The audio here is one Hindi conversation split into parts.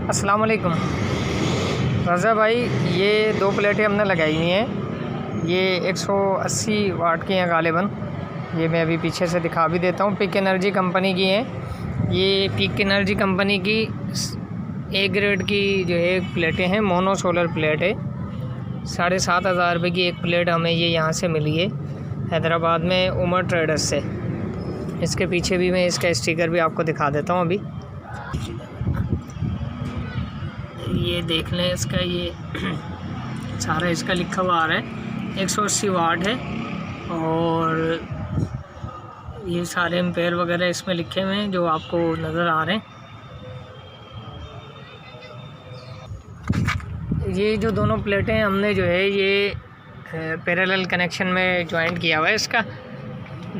अस्सलाम वालेकुम रज़ा भाई, ये 2 प्लेटें हमने लगाई हुई हैं। ये 180 वाट की हैं गालिबन। ये मैं अभी पीछे से दिखा भी देता हूँ। पिक एनर्जी कंपनी की हैं। ये पिक एनर्जी कंपनी की ए ग्रेड की जो है प्लेटें हैं। मोनो सोलर प्लेट है। 7,500 रुपये की एक प्लेट हमें ये यहाँ से मिली है, हैदराबाद में उमर ट्रेडर्स से। इसके पीछे भी मैं इसका स्टिकर भी आपको दिखा देता हूँ। अभी ये देख लें, इसका ये सारा इसका लिखा हुआ आ रहा है। 180 वाट है और ये सारे एम्पेयर वगैरह इसमें लिखे हुए हैं जो आपको नज़र आ रहे हैं। ये जो दोनों प्लेटें हमने जो है ये पैरेलल कनेक्शन में ज्वाइंट किया हुआ है। इसका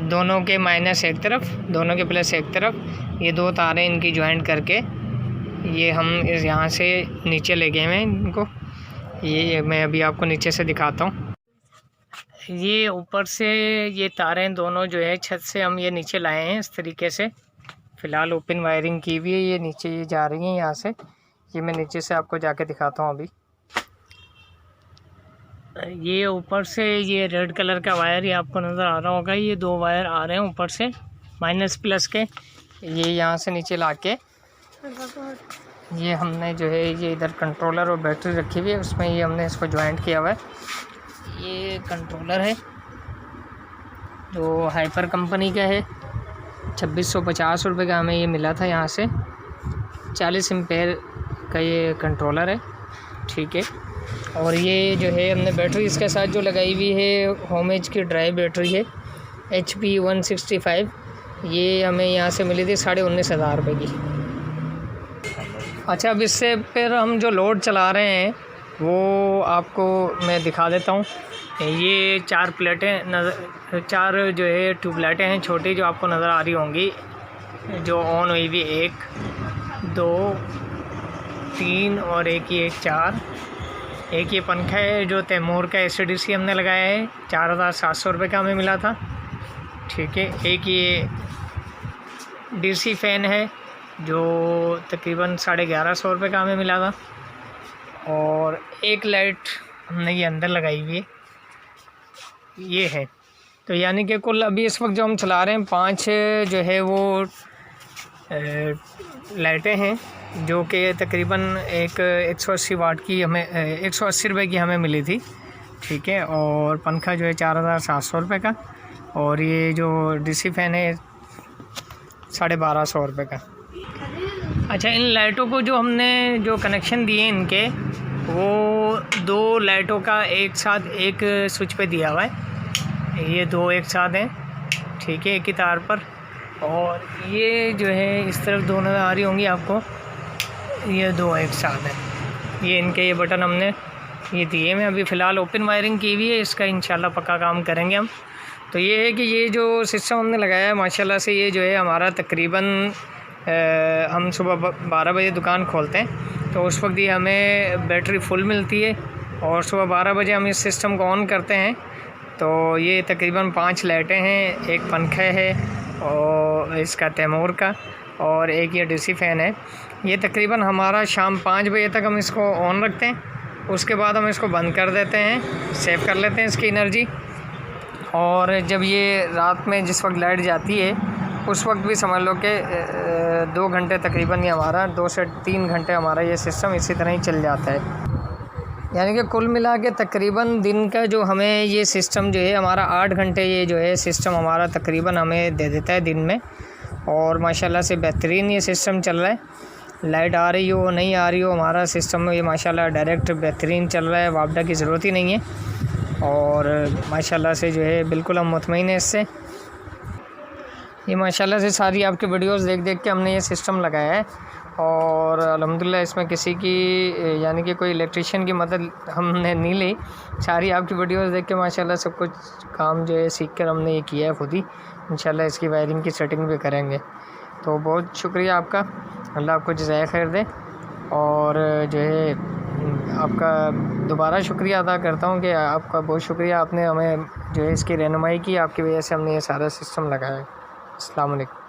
दोनों के माइनस एक तरफ, दोनों के प्लस एक तरफ, ये 2 तारें इनकी ज्वाइंट करके ये हम इस यहाँ से नीचे ले गए हैं इनको। ये मैं अभी आपको नीचे से दिखाता हूँ। ये ऊपर से ये तारें दोनों जो है छत से हम ये नीचे लाए हैं इस तरीके से। फ़िलहाल ओपन वायरिंग की हुई है। ये नीचे ये जा रही हैं यहाँ से। ये मैं नीचे से आपको जाके दिखाता हूँ। अभी ये ऊपर से ये रेड कलर का वायर ये आपको नज़र आ रहा होगा। ये 2 वायर आ रहे हैं ऊपर से माइनस प्लस के। ये यहाँ से नीचे ला के ये हमने जो है ये इधर कंट्रोलर और बैटरी रखी हुई है, उसमें ये हमने इसको ज्वाइंट किया हुआ है। ये कंट्रोलर है जो हाइपर कंपनी का है। 2650 रुपये का हमें ये मिला था यहाँ से। 40 एम्पेयर का ये कंट्रोलर है, ठीक है। और ये जो है हमने बैटरी इसके साथ जो लगाई हुई है होमेज की ड्राई बैटरी है, HP 165। ये हमें यहाँ से मिली थी 19,500 रुपये की। अच्छा, अब इससे फिर हम जो लोड चला रहे हैं वो आपको मैं दिखा देता हूँ। ये 4 प्लेटें 4 जो है ट्यूबलाइटें हैं छोटी जो आपको नज़र आ रही होंगी, जो ऑन हुई हुई। 1 2 3 और एक ये 4। एक ये पंखा है जो तैमूर का ACDC हमने लगाया है, 4,700 रुपये का हमें मिला था, ठीक है। एक ये DC फ़ैन है जो तकरीबन 1150 रुपये का हमें मिला था। और एक लाइट हमने ये अंदर लगाई हुई है, ये है। तो यानी कि कुल अभी इस वक्त जो हम चला रहे हैं 5 जो है वो लाइटें हैं जो कि तकरीबन 180 वाट की हमें 180 रुपये की हमें मिली थी, ठीक है। और पंखा जो है 4,700 रुपये का। और ये जो DC फ़ैन है 1,250 रुपये का। अच्छा, इन लाइटों को जो हमने जो कनेक्शन दिए इनके, वो 2 लाइटों का एक साथ एक स्विच पे दिया हुआ है। ये 2 एक साथ हैं, ठीक है, एक ही तार पर। और ये जो है इस तरफ 2 नज़र आ रही होंगी आपको, ये 2 एक साथ हैं। ये इनके ये बटन हमने ये दिए में अभी फ़िलहाल ओपन वायरिंग की हुई है। इसका इंशाल्लाह पक्का काम करेंगे हम। तो ये है कि ये जो सिस्टम हमने लगाया है माशाल्लाह से, ये जो है हमारा तकरीबन हम सुबह 12 बजे दुकान खोलते हैं तो उस वक्त ये हमें बैटरी फुल मिलती है। और सुबह 12 बजे हम इस सिस्टम को ऑन करते हैं तो ये तकरीबन 5 लाइटें हैं, एक पंखा है और इसका तैमूर का, और एक ये DC फ़ैन है। ये तकरीबन हमारा शाम 5 बजे तक हम इसको ऑन रखते हैं। उसके बाद हम इसको बंद कर देते हैं, सेव कर लेते हैं इसकी एनर्जी। और जब ये रात में जिस वक्त लाइट जाती है उस वक्त भी समझ लो कि 2 घंटे तकरीबन ये हमारा 2 से 3 घंटे हमारा ये सिस्टम इसी तरह ही चल जाता है। यानी कि कुल मिला के तकरीबन दिन का जो हमें ये सिस्टम जो है हमारा 8 घंटे ये जो है सिस्टम हमारा तकरीबन हमें दे देता है दिन में। और माशाल्लाह से बेहतरीन ये सिस्टम चल रहा है। लाइट आ रही हो नहीं आ रही हो, हमारा सिस्टम ये माशाल्लाह डायरेक्ट बेहतरीन चल रहा है। वापडा की ज़रूरत ही नहीं है। और माशाल्लाह से जो है बिल्कुल हम मुतमईन हैं इससे। ये माशाल्लाह से सारी आपकी वीडियोस देख देख के हमने ये सिस्टम लगाया है। और अल्हम्दुलिल्लाह इसमें किसी की यानी कि कोई इलेक्ट्रिशियन की मदद हमने नहीं ली। सारी आपकी वीडियोस देख के माशाल्लाह सब कुछ काम जो है सीख कर हमने ये किया है खुद ही। इंशाल्लाह इसकी वायरिंग की सेटिंग भी करेंगे। तो बहुत शुक्रिया आपका, अल्लाह आपको जज़ाए खैर दे। और जो है आपका दोबारा शुक्रिया अदा करता हूँ कि आपका बहुत शुक्रिया, आपने हमें जो है इसकी रहनुमाई की, आपकी वजह से हमने ये सारा सिस्टम लगाया है। अस्सलाम वालेकुम।